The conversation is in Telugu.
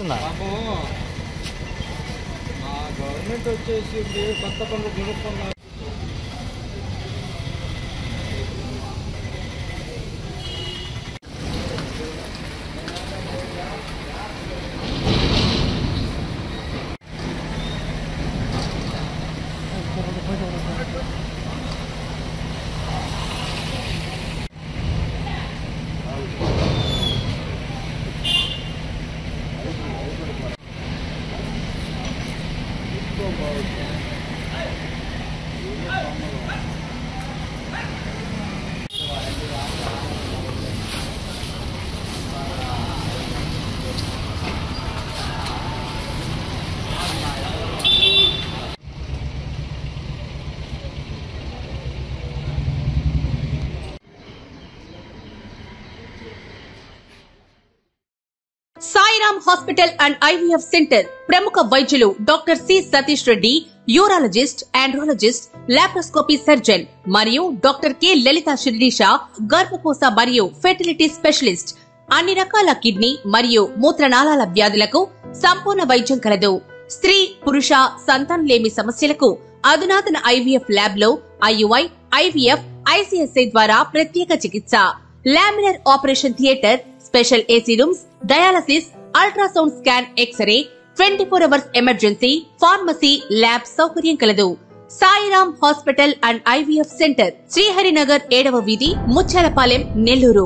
చూస్తున్నా. గవర్నమెంట్ వచ్చేసి కొత్త పనులు కొనుక్కున్నారు. Sairam hospital and IVF center ప్రముఖ వైద్యులు doctor C Satish Reddy, urologist, andrologist, laparoscopy surgeon మరియు డాక్టర్ కె లలిత శిరీష, గర్భకోశ మరియు ఫెర్టిలిటీ స్పెషలిస్ట్. అన్ని రకాల కిడ్నీ మరియు మూత్రనాళాల వ్యాధులకు సంపూర్ణ వైద్యం కలదు. స్త్రీ, పురుష సంతానలేమి సమస్యలకు అధునాతన ఐవీఎఫ్ ల్యాబ్ లో ఐయుఐ, ఐవీఎఫ్, ఐసీఎస్ఐ ద్వారా ప్రత్యేక చికిత్స. Laminar operation theatre, special AC rooms, dialysis, ultrasound scan, x ray, 24 hours emergency, pharmacy, lab సౌకర్యం కలదు. Sairam hospital and IVF center, Sriharinagar 7వ వీధి, ముత్యాలపాలెం, నెల్లూరు.